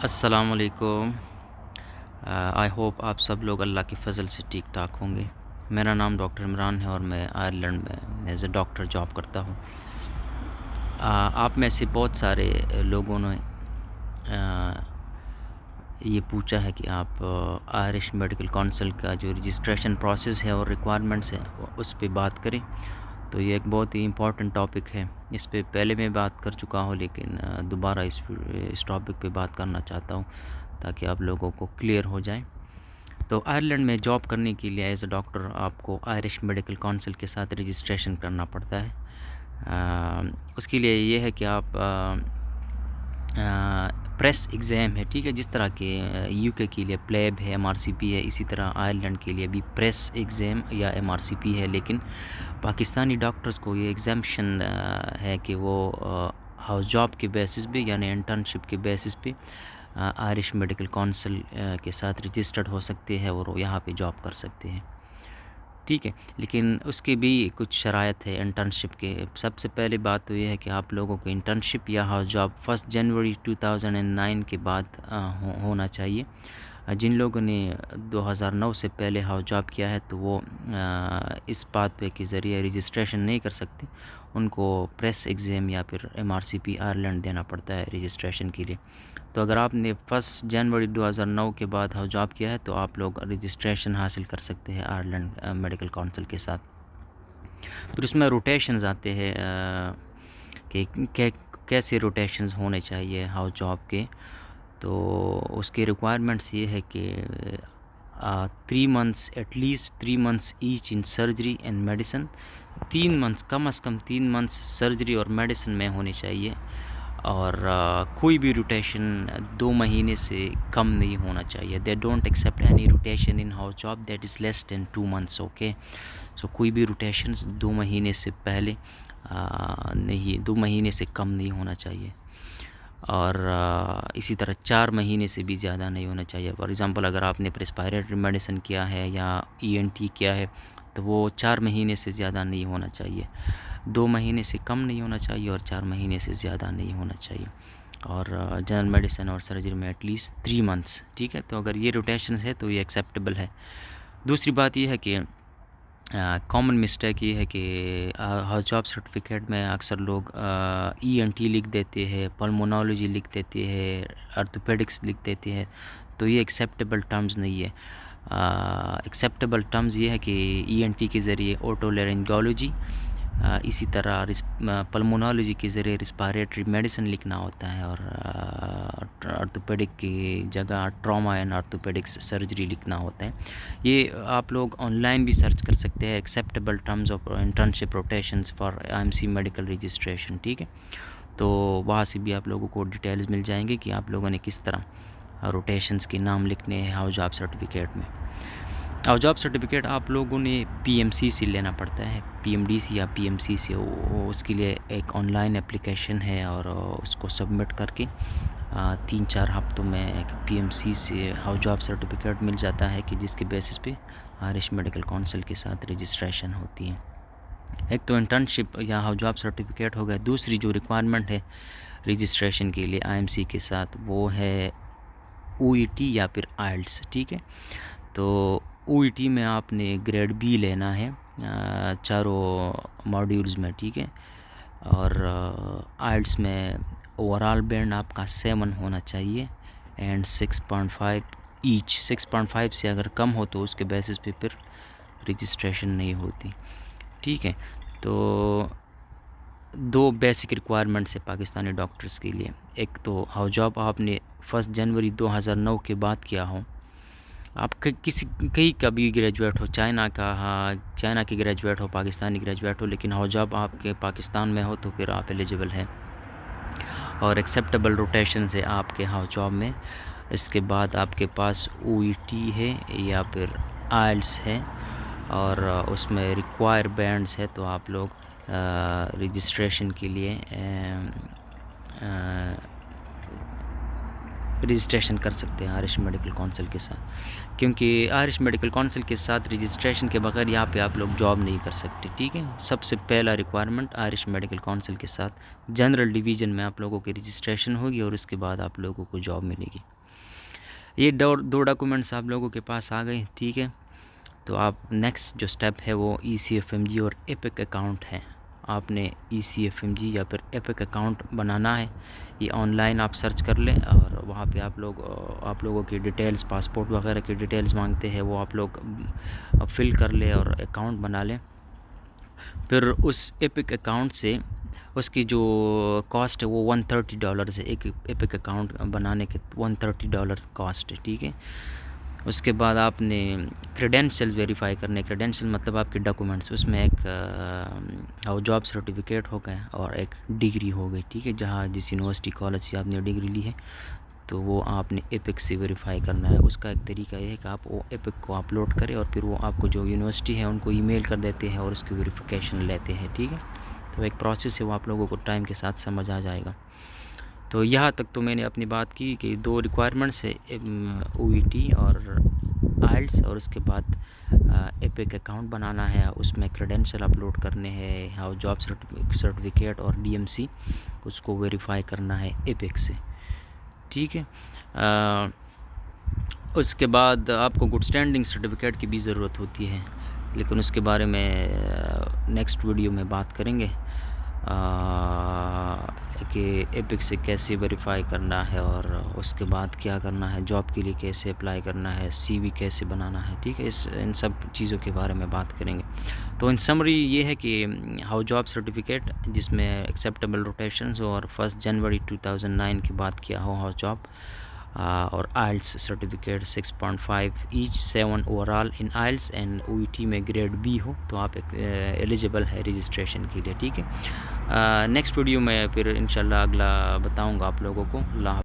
السلام علیکم۔ I hope آپ سب لوگ اللہ کے فضل سے ٹھیک ٹھاک ہوں گے۔ میرا نام ڈاکٹر عمران ہے اور میں آئرلینڈ میں ایز اے ڈاکٹر جاب کرتا ہوں۔ آپ میں سے بہت سارے لوگوں نے یہ پوچھا ہے کہ آپ آئرش میڈیکل کونسل کا جو رجسٹریشن پروسیس ہے اور ریکوائرمنٹس ہیں اس پہ بات کریں، تو یہ ایک بہت ہی امپورٹنٹ ٹاپک ہے۔ اس پہ پہلے میں بات کر چکا ہوں، لیکن دوبارہ اس ٹاپک پہ بات کرنا چاہتا ہوں تاکہ آپ لوگوں کو کلیئر ہو جائے۔ تو آئرلینڈ میں جاب کرنے کے لیے ایز اے ڈاکٹر آپ کو آئرش میڈیکل کونسل کے ساتھ رجسٹریشن کرنا پڑتا ہے۔ اس کے لیے یہ ہے کہ آپ پریس ایگزام ہے، ٹھیک ہے، جس طرح کہ یو کے لیے پلیب ہے، ایم آر سی پی ہے، اسی طرح آئرلینڈ کے لیے بھی پریس ایگزام یا ایم آر سی پی ہے، لیکن پاکستانی ڈاکٹرز کو یہ ایگزامشن ہے کہ وہ ہاؤس جاب کے بیسس پہ یعنی انٹرنشپ کے بیسس پہ آئرش میڈیکل کونسل کے ساتھ رجسٹرڈ ہو سکتے ہیں اور وہ یہاں پہ جاب کر سکتے ہیں، ٹھیک ہے۔ لیکن اس کی بھی کچھ شرائط ہے انٹرنشپ کے۔ سب سے پہلے بات تو یہ ہے کہ آپ لوگوں کو انٹرنشپ یا ہاؤس جاب 1 جنوری 2009 کے بعد ہونا چاہیے۔ جن لوگوں نے 2009 سے پہلے ہاؤس جاب کیا ہے تو وہ اس بات پہ کے ذریعے رجسٹریشن نہیں کر سکتے، ان کو پریس ایگزام یا پھر ایم آر سی پی آئرلینڈ دینا پڑتا ہے رجسٹریشن کے لیے۔ تو اگر آپ نے 1 جنوری 2009 کے بعد ہاؤس جاب کیا ہے تو آپ لوگ رجسٹریشن حاصل کر سکتے ہیں آئرلینڈ میڈیکل کونسل کے ساتھ۔ پھر اس میں روٹیشنز آتے ہیں کہ کیسے روٹیشنز ہونے چاہیے ہاؤس جاب کے۔ تو اس کے ریکوائرمنٹس یہ ہے کہ 3 months at least 3 months each in surgery and medicine, 3 months کم از کم 3 months سرجری اور میڈیسن میں ہونی چاہیے، اور کوئی بھی روٹیشن 2 مہینے سے کم نہیں ہونا چاہیے۔ They don't accept any rotation in house job that is less than 2 months، okay. So کوئی بھی روٹیشنز 2 مہینے سے پہلے نہیں، 2 مہینے سے کم نہیں ہونا چاہیے، اور اسی طرح 4 مہینے سے بھی زیادہ نہیں ہونا چاہیے۔ فار ایگزامپل اگر آپ نے ریسپائریٹری میڈیسن کیا ہے یا ای این ٹی کیا ہے تو وہ 4 مہینے سے زیادہ نہیں ہونا چاہیے، 2 مہینے سے کم نہیں ہونا چاہیے اور 4 مہینے سے زیادہ نہیں ہونا چاہیے، اور جنرل میڈیسن اور سرجری میں ایٹ لیسٹ 3 months، ٹھیک ہے۔ تو اگر یہ روٹیشنز ہے تو یہ ایکسیپٹیبل ہے۔ دوسری بات یہ ہے کہ کامن مسٹیک یہ ہے کہ ہاؤس جاب سرٹیفکیٹ میں اکثر لوگ ای این ٹی لکھ دیتے ہیں، پلمونالوجی لکھ دیتے ہیں، آرتھوپیڈکس لکھ دیتے ہیں، تو یہ ایکسیپٹیبل ٹرمز نہیں ہے۔ ایکسیپٹیبل ٹرمز یہ ہے کہ ای این ٹی کے ذریعے اوٹولرنگولوجی، اسی طرح پلمونالوجی کے ذریعے ریسپائریٹری میڈیسن لکھنا ہوتا ہے، اور آرتھوپیڈک کی جگہ ٹراما اینڈ آرتھوپیڈکس سرجری لکھنا ہوتا ہے۔ یہ آپ لوگ آن لائن بھی سرچ کر سکتے ہیں، acceptable terms of internship rotations for I M C medical registration, ٹھیک ہے۔ تو وہاں سے بھی آپ لوگوں کو ڈیٹیلز مل جائیں گے کہ آپ لوگوں نے کس طرح روٹیشنز کے نام لکھنے ہیں ہاؤس جاب سرٹیفکیٹ میں۔ ہاؤس جاب سرٹیفکیٹ آپ لوگوں نے پی ایم سی سے لینا پڑتا ہے، پی ایم ڈی سی یا پی ایم سی سے، اس کے لیے ایک آن لائن اپلیکیشن ہے، اور اس کو سبمٹ کر کے 3-4 ہفتوں میں ایک پی ایم سی سے ہاؤس جاب سرٹیفکیٹ مل جاتا ہے کہ جس کے بیسس پہ آئرش میڈیکل کونسل کے ساتھ رجسٹریشن ہوتی ہے۔ ایک تو انٹرنشپ یا ہاؤس جاب سرٹیفکیٹ ہو گیا، دوسری جو ریکوائرمنٹ ہے رجسٹریشن کے لیے آئی ایم سی کے ساتھ وہ ہے او ای ٹی یا پھر آئلٹس، ٹھیک ہے۔ تو او ای ٹی میں آپ نے گریڈ بی لینا ہے چاروں ماڈیولز میں، ٹھیک ہے، اور آئلٹس میں اوور آل بینڈ آپ کا 7 ہونا چاہیے اینڈ 6.5 ایچ، 6.5 سے اگر کم ہو تو اس کے بیسس پہ پھر رجسٹریشن نہیں ہوتی، ٹھیک ہے۔ تو 2 بیسک ریکوائرمنٹس ہے پاکستانی ڈاکٹرز کے لیے، ایک تو ہاؤس جاب آپ نے 1 جنوری 2009 کے بعد کیا ہو، آپ کہیں کا بھی گریجویٹ ہو، چائنا کے گریجویٹ ہو، پاکستانی گریجویٹ ہو، لیکن ہاؤس جاب آپ کے پاکستان میں ہو تو پھر آپ ایلیجیبل ہیں، اور ایکسیپٹیبل روٹیشن ہے آپ کے ہاؤس جاب میں۔ اس کے بعد آپ کے پاس او ای ٹی ہے یا پھر آئلٹس ہے، اور اس میں ریکوائر بینڈز ہے، تو آپ لوگ رجسٹریشن کے لیے رجسٹریشن کر سکتے ہیں آئرش میڈیکل کونسل کے ساتھ، کیونکہ آئرش میڈیکل کونسل کے ساتھ رجسٹریشن کے بغیر یہاں پہ آپ لوگ جاب نہیں کر سکتے، ٹھیک ہے. سب سے پہلا ریکوائرمنٹ آئرش میڈیکل کونسل کے ساتھ جنرل ڈویژن میں آپ لوگوں کی رجسٹریشن ہوگی اور اس کے بعد آپ لوگوں کو جاب ملے گی. یہ دو ڈاکومنٹس آپ لوگوں کے پاس آ گئے، ٹھیک ہے. تو آپ نیکسٹ جو سٹیپ ہے وہ ECFMG اور ایپک اکاؤنٹ ہے. آپ نے ECFMG یا پھر ایپک اکاؤنٹ بنانا ہے. یہ آن لائن آپ سرچ کر لیں اور وہاں پہ آپ لوگوں کی ڈیٹیلز، پاسپورٹ وغیرہ کی ڈیٹیلز مانگتے ہیں، وہ آپ لوگ فل کر لیں اور اکاؤنٹ بنا لیں. پھر اس ایپک اکاؤنٹ سے اس کی جو کاسٹ ہے وہ $130 ہے. ایک ایپک اکاؤنٹ بنانے کے $130 کاسٹ ہے، ٹھیک ہے. اس کے بعد آپ نے کریڈینشیل ویریفائی کرنے. کریڈینشیل مطلب آپ کے ڈاکومنٹس، اس میں ایک جاب سرٹیفکیٹ ہو گئے اور ایک ڈگری ہو گئی، ٹھیک ہے. جہاں جس یونیورسٹی کالج سے آپ نے ڈگری لی ہے تو وہ آپ نے ایپک سے ویریفائی کرنا ہے. اس کا ایک طریقہ یہ ہے کہ آپ وہ ایپک کو اپلوڈ کریں اور پھر وہ آپ کو جو یونیورسٹی ہے ان کو ای میل کر دیتے ہیں اور اس کی ویریفیکیشن لیتے ہیں، ٹھیک ہے. تو ایک پروسیس ہے، وہ آپ لوگوں کو ٹائم کے ساتھ سمجھ آ جائے گا. تو یہاں تک تو میں نے اپنی بات کی کہ دو ریکوائرمنٹس ہے، OET اور آئلٹس، اور اس کے بعد ایپک اکاؤنٹ بنانا ہے، اس میں کریڈینشیل اپلوڈ کرنے ہیں اور جاب سرٹیفکیٹ اور DMC اس کو ویریفائی کرنا ہے ایپک سے، ٹھیک ہے. اس کے بعد آپ کو گڈ اسٹینڈنگ سرٹیفکیٹ کی بھی ضرورت ہوتی ہے، لیکن اس کے بارے میں نیکسٹ ویڈیو میں بات کریں گے کہ ایپک سے کیسے ویریفائی کرنا ہے اور اس کے بعد کیا کرنا ہے، جاب کے لیے کیسے اپلائی کرنا ہے، CV کیسے بنانا ہے، ٹھیک ہے. ان سب چیزوں کے بارے میں بات کریں گے. تو ان سمری یہ ہے کہ ہاؤ جاب سرٹیفکیٹ جس میں ایکسیپٹیبل روٹیشنز اور 1 جنوری 2009 کے بعد کیا ہو ہاؤ جاب، اور IELTS certificate 6.5 each 7 overall in IELTS and OET میں گریڈ B ہو تو آپ ایلیجیبل ہے رجسٹریشن کے لیے، ٹھیک ہے. نیکسٹ ویڈیو میں پھر انشاءاللہ اگلا بتاؤں گا آپ لوگوں کو. اللہ